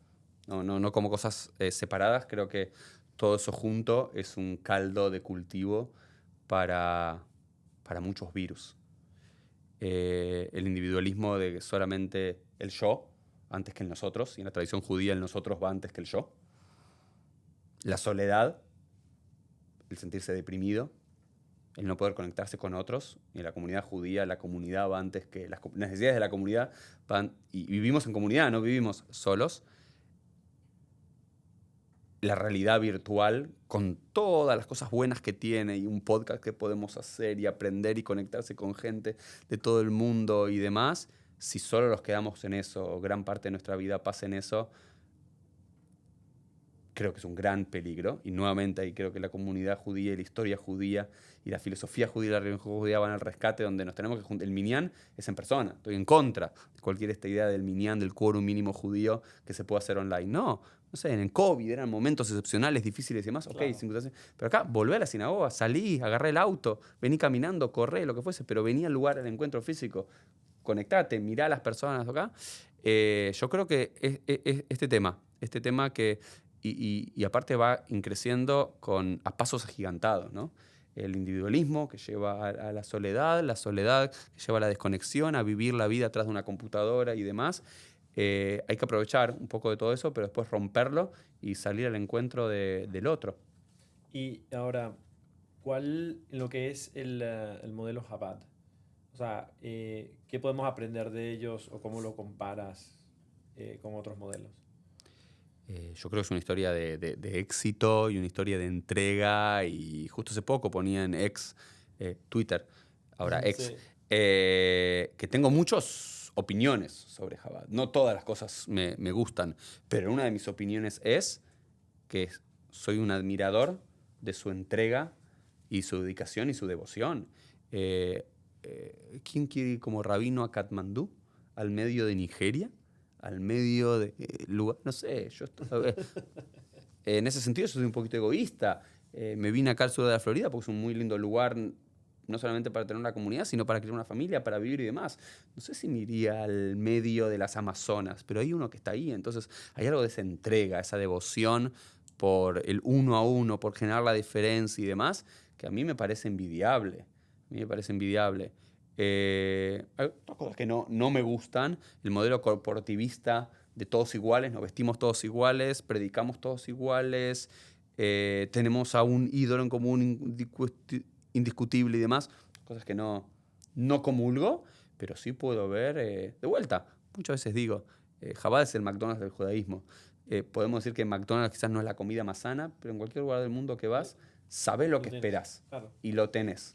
No como cosas separadas. Creo que todo eso junto es un caldo de cultivo para muchos virus. El individualismo de solamente el yo antes que el nosotros, y en la tradición judía el nosotros va antes que el yo. La soledad, el sentirse deprimido, el no poder conectarse con otros. Y en la comunidad judía la comunidad va antes que las necesidades de la comunidad van, y vivimos en comunidad, no vivimos solos. La realidad virtual, con todas las cosas buenas que tiene y un podcast que podemos hacer y aprender y conectarse con gente de todo el mundo y demás, si solo nos quedamos en eso, o gran parte de nuestra vida pasa en eso, creo que es un gran peligro. Y nuevamente ahí creo que la comunidad judía y la historia judía y la filosofía judía y la religión judía van al rescate, donde nos tenemos que juntar. El minyan es en persona. Estoy en contra de cualquier esta idea del minyan, del quórum mínimo judío que se puede hacer online. No sé, en el COVID eran momentos excepcionales, difíciles y demás. Claro. Ok, pero acá volvé a la sinagoga, salí, agarré el auto, vení caminando, corré, lo que fuese, pero vení al lugar, al encuentro físico. Conectate, mirá a las personas acá. Yo creo que este tema que y aparte va creciendo a pasos agigantados, ¿no? El individualismo que lleva a la soledad que lleva a la desconexión, a vivir la vida atrás de una computadora y demás. Hay que aprovechar un poco de todo eso, pero después romperlo y salir al encuentro del otro. Y ahora, ¿cuál en lo que es el modelo Chabad? O sea, ¿qué podemos aprender de ellos o cómo lo comparas con otros modelos? Yo creo que es una historia de éxito y una historia de entrega. Y justo hace poco ponía en Twitter, ahora X, Sí. que tengo muchas opiniones sobre Chabad. No todas las cosas me gustan, pero una de mis opiniones es que soy un admirador de su entrega y su dedicación y su devoción. ¿Quién quiere ir como rabino a Katmandú, al medio de Nigeria? Al medio de lugar, no sé, en ese sentido yo soy un poquito egoísta. Me vine acá al sur de la Florida porque es un muy lindo lugar, no solamente para tener una comunidad, sino para crear una familia, para vivir y demás. No sé si me iría al medio de las Amazonas, pero hay uno que está ahí, entonces hay algo de esa entrega, esa devoción por el uno a uno, por generar la diferencia y demás, que a mí me parece envidiable. A mí me parece envidiable. Hay otras cosas que no me gustan. El modelo corporativista de todos iguales, nos vestimos todos iguales, predicamos todos iguales, tenemos a un ídolo en común indiscutible y demás. Cosas que no comulgo, pero sí puedo ver de vuelta. Muchas veces digo, Chabad es el McDonald's del judaísmo. Podemos decir que McDonald's quizás no es la comida más sana, pero en cualquier lugar del mundo que vas, sabes lo que esperas Claro. y lo tenés.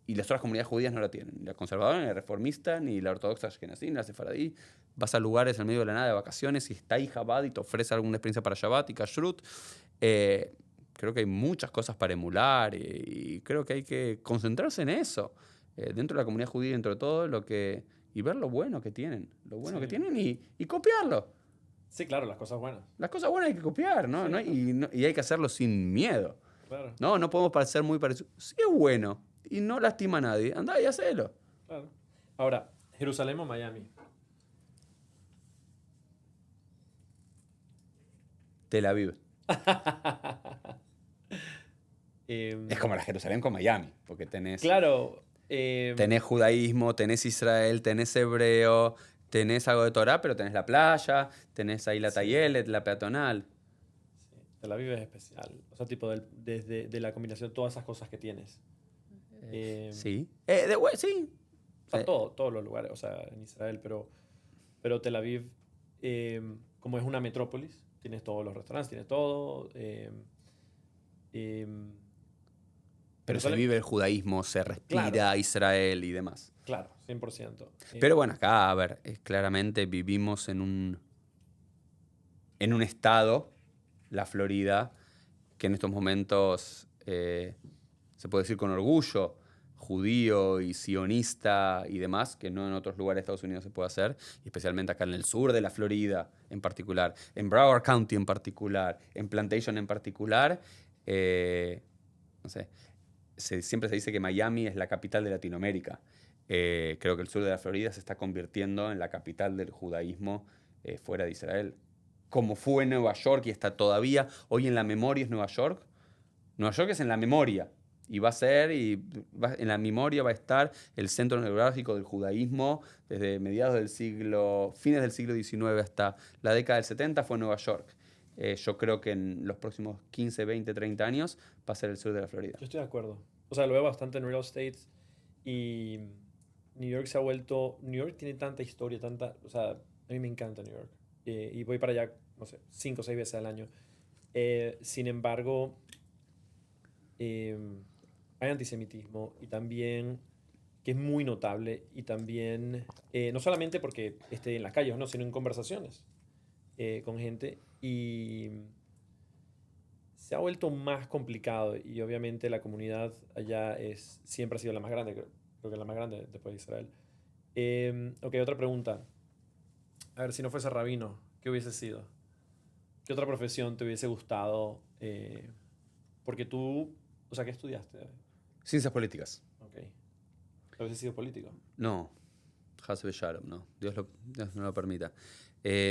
Y las otras comunidades judías no la tienen. Ni la conservadora, ni la reformista, ni la ortodoxa ashkenazí, ni la sefaradí. Vas a lugares en medio de la nada de vacaciones y está ahí Chabad y te ofrece alguna experiencia para Shabbat y Kashrut. Creo que hay muchas cosas para emular y creo que hay que concentrarse en eso. Dentro de la comunidad judía, dentro de todo, y ver lo bueno que tienen. Lo bueno que tienen y copiarlo. Sí, claro, las cosas buenas. Las cosas buenas hay que copiar, ¿no? Sí, Y hay que hacerlo sin miedo. Claro, No podemos parecer muy parecidos. Si es bueno y no lastima a nadie, andá y hacelo. claro. Ahora, ¿Jerusalén o Miami? Tel Aviv. Es como la Jerusalén con Miami, porque Claro. tenés judaísmo, tenés Israel, tenés hebreo, tenés algo de Torah, pero tenés la playa, tenés ahí la Sí, Tayelet, la peatonal. sí. Tel Aviv es especial. O sea, tipo, desde de la combinación de todas esas cosas que tienes. Sí. Sí. O sea, todos los lugares, o sea, en Israel, pero Tel Aviv, como es una metrópolis, tienes todos los restaurantes, tienes todo. Em, Pero se Jerusalén, vive el judaísmo, se claro, respira Israel y demás. claro, 100%. Pero bueno, acá, a ver, claramente vivimos en un estado, la Florida, que en estos momentos se puede decir con orgullo, judío y sionista y demás, que no en otros lugares de Estados Unidos se puede hacer, y especialmente acá en el sur de la Florida en particular, en Broward County en particular, en Plantation en particular, no sé, siempre se dice que Miami es la capital de Latinoamérica. Creo que el sur de la Florida se está convirtiendo en la capital del judaísmo fuera de Israel. Como fue Nueva York y está todavía, hoy en la memoria es Nueva York. Nueva York es en la memoria. Y va a ser, en la memoria va a estar el centro neurálgico del judaísmo desde fines del siglo XIX hasta la década del 70 fue Nueva York. Yo creo que en los próximos 15, 20, 30 años va a ser el sur de la Florida. Yo estoy de acuerdo. O sea, lo veo bastante en real estate y New York se ha vuelto... New York tiene tanta historia, tanta... O sea, a mí me encanta New York. Y voy para allá, no sé, 5 o 6 veces al año. Sin embargo, eh, hay antisemitismo y también que es muy notable y también, no solamente porque esté en las calles, no, sino en conversaciones con gente y se ha vuelto más complicado y obviamente la comunidad allá siempre ha sido la más grande, creo que la más grande después de Israel. Ok, otra pregunta. A ver, si no fuese rabino, ¿qué hubiese sido? ¿Qué otra profesión te hubiese gustado? Porque tú, o sea, ¿qué estudiaste? Ciencias políticas. Ok. ¿Hubiese sido político? No, Hasbe Shalom, no. Dios no lo permita.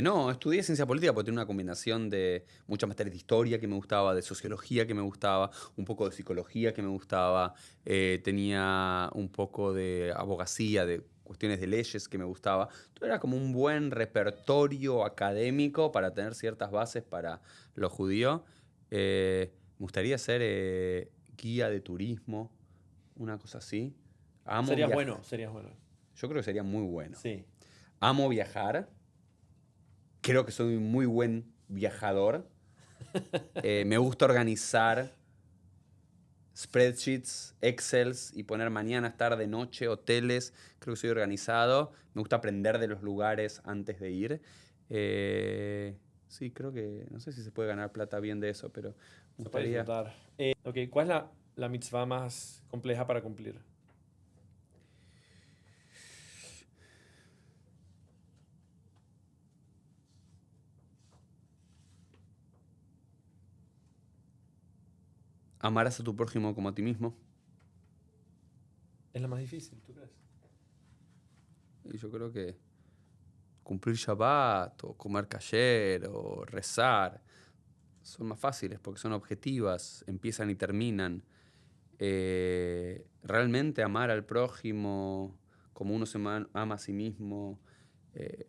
No, estudié ciencia política porque tenía una combinación de muchas materias de historia que me gustaba, de sociología que me gustaba, un poco de psicología que me gustaba, tenía un poco de abogacía, de cuestiones de leyes que me gustaba. Todo era como un buen repertorio académico para tener ciertas bases para lo judío. Me gustaría ser guía de turismo, una cosa así. Amo Serías viajar. bueno, serías bueno. Yo creo que sería muy bueno. Sí. Amo viajar. Creo que soy un muy buen viajador. Me gusta organizar spreadsheets, Excels y poner mañana, tarde, noche, hoteles. Creo que soy organizado. Me gusta aprender de los lugares antes de ir. Sí, creo que... No sé si se puede ganar plata bien de eso, pero me Se puede gustaría... disfrutar. Ok, ¿cuál es la mitzvah más compleja para cumplir? Amarás a tu prójimo como a ti mismo. Es la más difícil, ¿tú crees? Y yo creo que cumplir Shabbat o comer kasher o rezar son más fáciles porque son objetivas, empiezan y terminan. Realmente amar al prójimo como uno ama a sí mismo,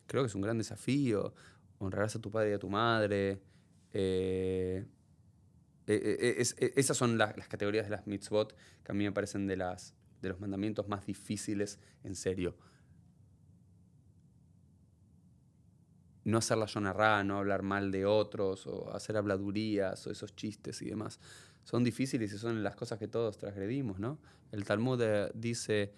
creo que es un gran desafío. Honrarás a tu padre y a tu madre. Esas son las categorías de las mitzvot que a mí me parecen de los mandamientos más difíciles en serio. No hacer la yona ra, no hablar mal de otros, o hacer habladurías, o esos chistes y demás. Son difíciles y son las cosas que todos transgredimos, ¿no? El Talmud dice,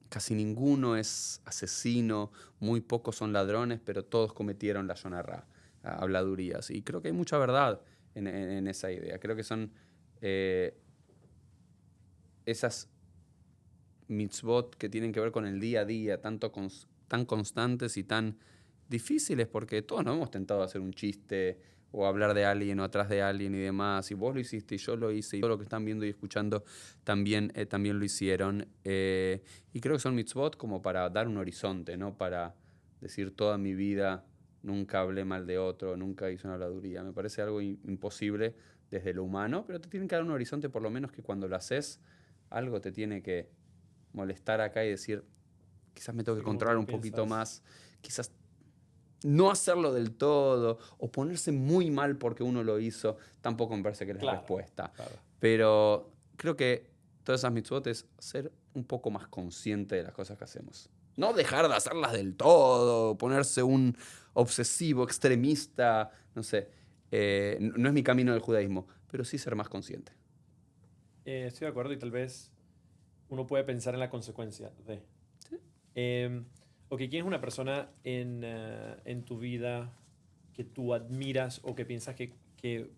casi ninguno es asesino, muy pocos son ladrones, pero todos cometieron la yona ra, habladurías. Y creo que hay mucha verdad en esa idea. Creo que son esas mitzvot que tienen que ver con el día a día, tan constantes y tan difíciles, porque todos nos hemos tentado a hacer un chiste o hablar de alguien o atrás de alguien y demás, y vos lo hiciste y yo lo hice, y todo lo que están viendo y escuchando también lo hicieron. Y creo que son mitzvot como para dar un horizonte, ¿no? Para decir toda mi vida nunca hablé mal de otro, nunca hice una habladuría. Me parece algo imposible desde lo humano, pero te tienen que dar un horizonte por lo menos que cuando lo haces, algo te tiene que molestar acá y decir, quizás me tengo que Sí, como controlar tú un poquito piensas. más, quizás no hacerlo del todo o ponerse muy mal porque uno lo hizo, tampoco me parece que es la Claro, respuesta. claro. Pero creo que todas esas mitzvot es ser un poco más consciente de las cosas que hacemos. No dejar de hacerlas del todo, ponerse un obsesivo, extremista, no sé. No es mi camino del judaísmo, pero sí ser más consciente. Estoy de acuerdo y tal vez uno puede pensar en la consecuencia de. Eh, ok, ¿quién es una persona en tu vida que tú admiras o que piensas que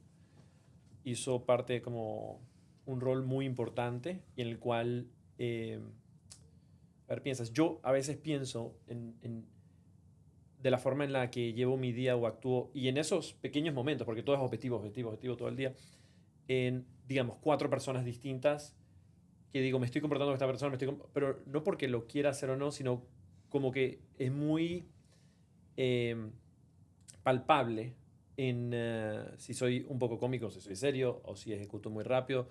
hizo parte de como un rol muy importante y en el cual, a ver, piensas, yo a veces pienso de la forma en la que llevo mi día o actúo y en esos pequeños momentos, porque todo es objetivo, objetivo, objetivo todo el día, en, digamos, 4 personas distintas que digo, me estoy comportando con esta persona, pero no porque lo quiera hacer o no, sino como que es muy eh, palpable en si soy un poco cómico, si soy serio o si ejecuto muy rápido.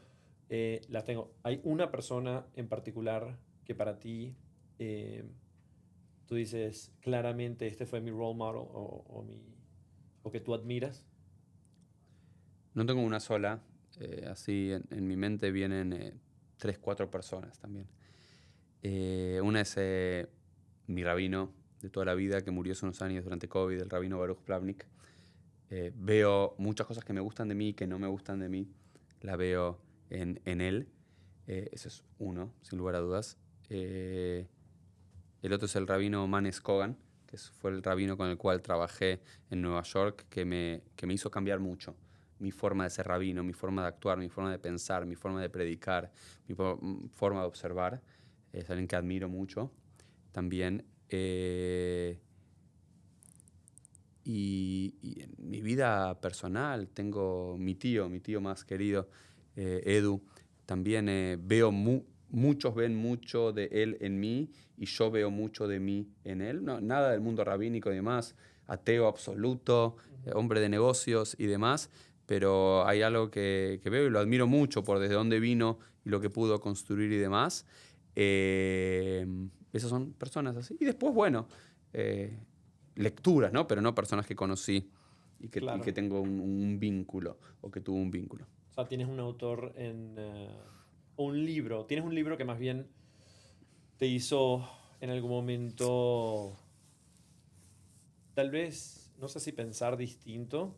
Las tengo. Hay una persona en particular que para ti eh, tú dices claramente este fue mi role model o que tú admiras. No tengo una sola, así en mi mente vienen 3, 4 personas también. Una es mi rabino de toda la vida que murió hace unos años durante COVID, el rabino Baruch Plavnik. Veo muchas cosas que me gustan de mí y que no me gustan de mí, la veo en él. Ese es uno, sin lugar a dudas. El otro es el rabino Manes Kogan, que fue el rabino con el cual trabajé en Nueva York, que me hizo cambiar mucho. Mi forma de ser rabino, mi forma de actuar, mi forma de pensar, mi forma de predicar, forma de observar. Es alguien que admiro mucho también. Y en mi vida personal tengo mi tío más querido, Edu. También muchos ven mucho de él en mí y yo veo mucho de mí en él. No, nada del mundo rabínico y demás, ateo absoluto, Ujú. hombre de negocios y demás, pero hay algo que veo y lo admiro mucho por desde dónde vino y lo que pudo construir y demás. Eh, Esas son personas así. Y después, bueno, eh, lecturas, ¿no? Pero no personas que conocí y que Claro. tengo un vínculo o que tuvo un vínculo. O sea, tienes un autor o un libro. Tienes un libro que más bien te hizo en algún momento, tal vez, no sé si pensar distinto.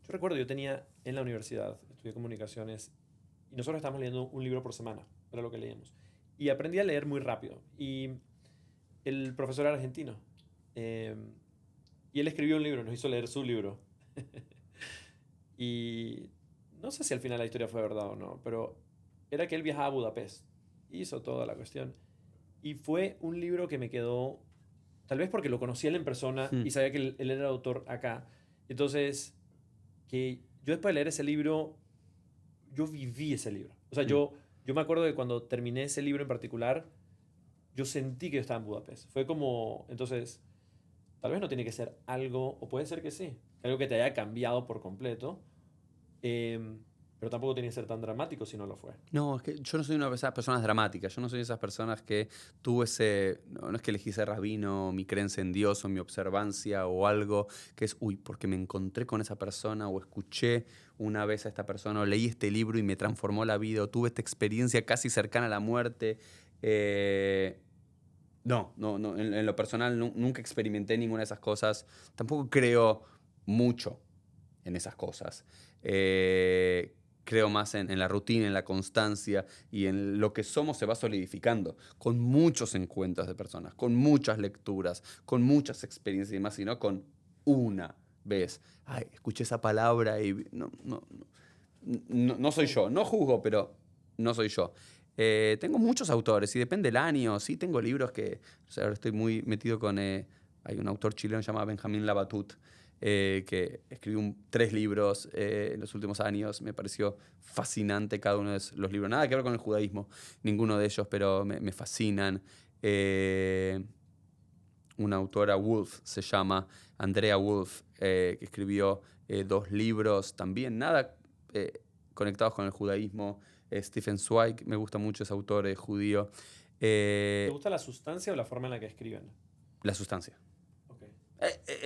Yo recuerdo, yo tenía en la universidad, estudié comunicaciones, y nosotros estábamos leyendo un libro por semana, era lo que leíamos. Y aprendí a leer muy rápido. Y el profesor era argentino. eh, y él escribió un libro, nos hizo leer su libro. Y no sé si al final la historia fue verdad o no, pero era que él viajaba a Budapest. Hizo toda la cuestión. Y fue un libro que me quedó, tal vez porque lo conocí él en persona Hmm. y sabía que él era autor acá. Entonces, que yo después de leer ese libro, yo viví ese libro. O sea, Hmm. yo me acuerdo que cuando terminé ese libro en particular, yo sentí que yo estaba en Budapest. Fue como, entonces, tal vez no tiene que ser algo, o puede ser que sí, algo que te haya cambiado por completo, em, pero tampoco tiene que ser tan dramático si no lo fue. No, es que yo no soy una de esas personas dramáticas. Yo no soy de esas personas que tuvo ese. No, no es que elegí ser rabino, mi creencia en Dios o mi observancia o algo que es, uy, porque me encontré con esa persona o escuché una vez a esta persona o leí este libro y me transformó la vida o tuve esta experiencia casi cercana a la muerte. Eh, No, no, no. En lo personal nunca experimenté ninguna de esas cosas. Tampoco creo mucho en esas cosas. Creo más en la rutina, en la constancia y en lo que somos se va solidificando con muchos encuentros de personas, con muchas lecturas, con muchas experiencias y demás, sino con una vez. Ay, escuché esa palabra y no, no, no, no soy Sí, yo. No juzgo, pero no soy yo. Tengo muchos autores y depende del año. Sí, tengo libros que, o sea, ahora estoy muy metido con, hay un autor chileno llamado Benjamín Labatut, que escribió 3 libros en los últimos años. Me pareció fascinante cada uno de los libros. Nada que ver con el judaísmo, ninguno de ellos, pero me fascinan. Eh, una autora, Woolf, se llama Andrea Woolf, que escribió 2 libros también. Nada conectados con el judaísmo. Stephen Zweig, me gusta mucho ese autor judío. ¿Te gusta la sustancia o la forma en la que escriben? La sustancia. Ok.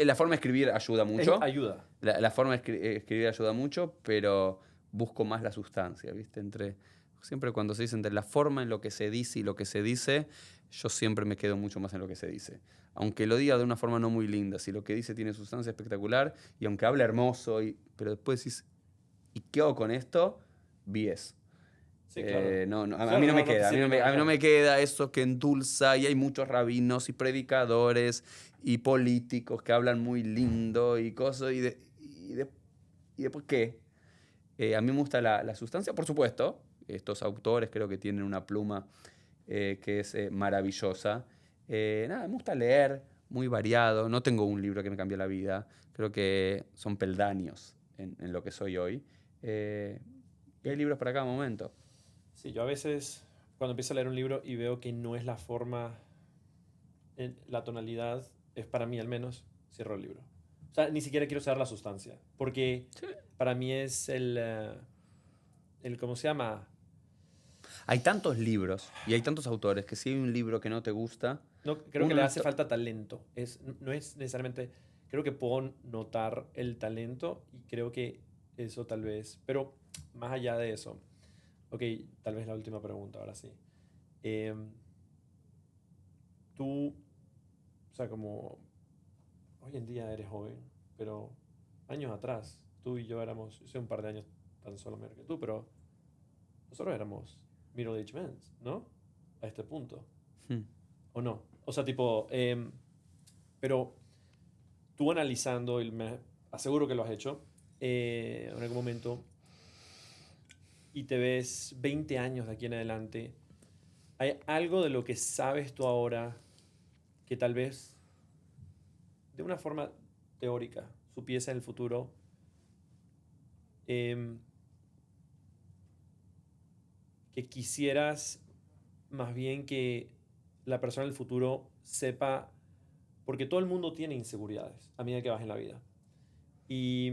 La forma de escribir ayuda mucho. Ayuda. La forma de escribir ayuda mucho, pero busco más la sustancia, ¿viste? Siempre cuando se dice entre la forma en lo que se dice y lo que se dice, yo siempre me quedo mucho más en lo que se dice. Aunque lo diga de una forma no muy linda, si lo que dice tiene sustancia espectacular, y aunque hable hermoso, pero después decís, ¿y qué hago con esto? Bies. Sí, claro. A mí no me te queda. sirve nada, A mí no claro. me queda eso que endulza y hay muchos rabinos y predicadores y políticos que hablan muy lindo y cosas. ¿Y después qué? A mí me gusta la sustancia, por supuesto. Estos autores creo que tienen una pluma que es maravillosa. Nada, me gusta leer, muy variado. No tengo un libro que me cambie la vida. Creo que son peldaños en lo que soy hoy. Y hay libros para cada momento. Sí, yo a veces, cuando empiezo a leer un libro y veo que no es la forma, la tonalidad, es para mí al menos, cierro el libro. O sea, ni siquiera quiero saber la sustancia, porque para mí es ¿cómo se llama? Hay tantos libros y hay tantos autores que si hay un libro que no te gusta, No, creo que uno le no hace está... falta talento. No es necesariamente, creo que puedo notar el talento y creo que eso tal vez, pero más allá de eso, ok, tal vez la última pregunta, ahora sí. Em, tú, o sea, como hoy en día eres joven, pero años atrás, tú y yo éramos, yo soy un par de años tan solo menor que tú, pero nosotros éramos middle age men, ¿no? A este punto. Hmm. ¿O no? O sea, tipo, pero tú analizando, y me aseguro que lo has hecho, en algún momento, y te ves 20 años de aquí en adelante, ¿hay algo de lo que sabes tú ahora que tal vez, de una forma teórica, supiese en el futuro, em, que quisieras más bien que la persona del futuro sepa, porque todo el mundo tiene inseguridades a medida que vas en la vida? Y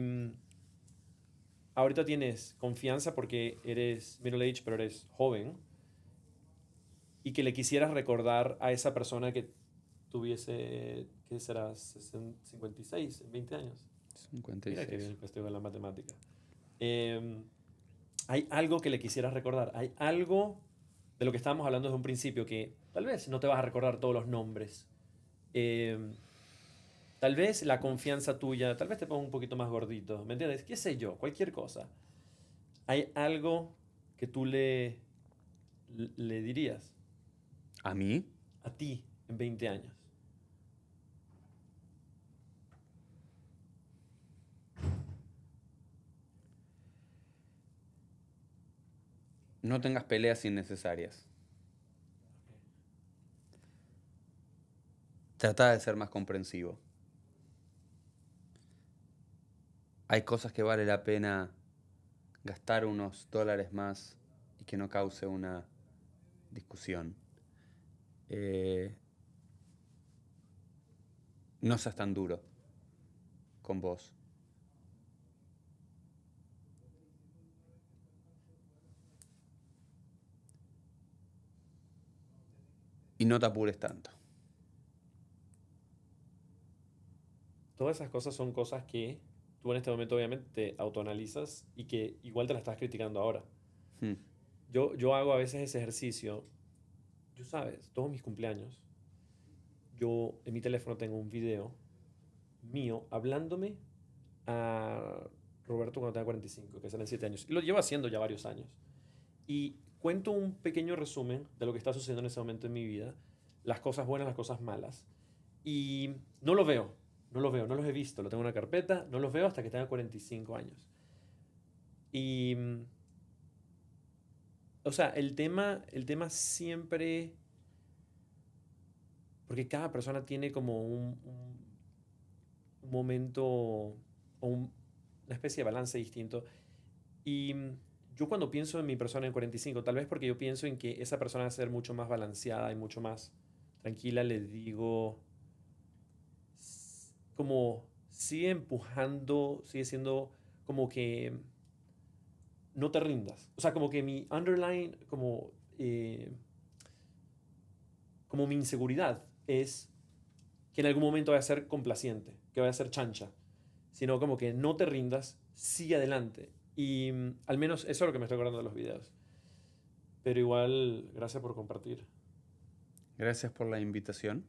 ahorita tienes confianza porque eres middle age, pero eres joven, y que le quisieras recordar a esa persona que tuviese, ¿qué será? 56, 20 años. Mira qué 56. bien que estoy con la matemática. Em, ¿Hay algo que le quisieras recordar? ¿Hay algo de lo que estábamos hablando desde un principio que tal vez no te vas a recordar todos los nombres? Em, Tal vez la confianza tuya, tal vez te ponga un poquito más gordito, ¿me entiendes? ¿Qué sé yo? Cualquier cosa. ¿Hay algo que tú le dirías ¿A mí? a ti en 20 años? No tengas peleas innecesarias. Trata de ser más comprensivo. Hay cosas que vale la pena gastar unos dólares más y que no cause una discusión. Eh, no seas tan duro con vos. Y no te apures tanto. Todas esas cosas son cosas que tú en este momento obviamente te autoanalizas y que igual te las estás criticando ahora. Hmm. Yo hago a veces ese ejercicio. Tú sabes, todos mis cumpleaños, yo en mi teléfono tengo un video mío hablándome a Roberto cuando tenga 45, que serán 7 años. Y lo llevo haciendo ya varios años. Y cuento un pequeño resumen de lo que está sucediendo en ese momento en mi vida, las cosas buenas, las cosas malas. Y no lo veo, no los he visto, lo tengo en una carpeta, no los veo hasta que tenga 45 años. Y, o sea, el tema siempre, porque cada persona tiene como un momento o una especie de balance distinto. Y yo cuando pienso en mi persona en 45, tal vez porque yo pienso en que esa persona va a ser mucho más balanceada y mucho más tranquila, le digo, como sigue empujando, sigue siendo como que no te rindas. O sea, como que mi underline, como mi inseguridad es que en algún momento vaya a ser complaciente, que vaya a ser chancha, sino como que no te rindas, sigue adelante. Y al menos eso es lo que me estoy acordando de los videos. Pero igual, gracias por compartir. Gracias por la invitación.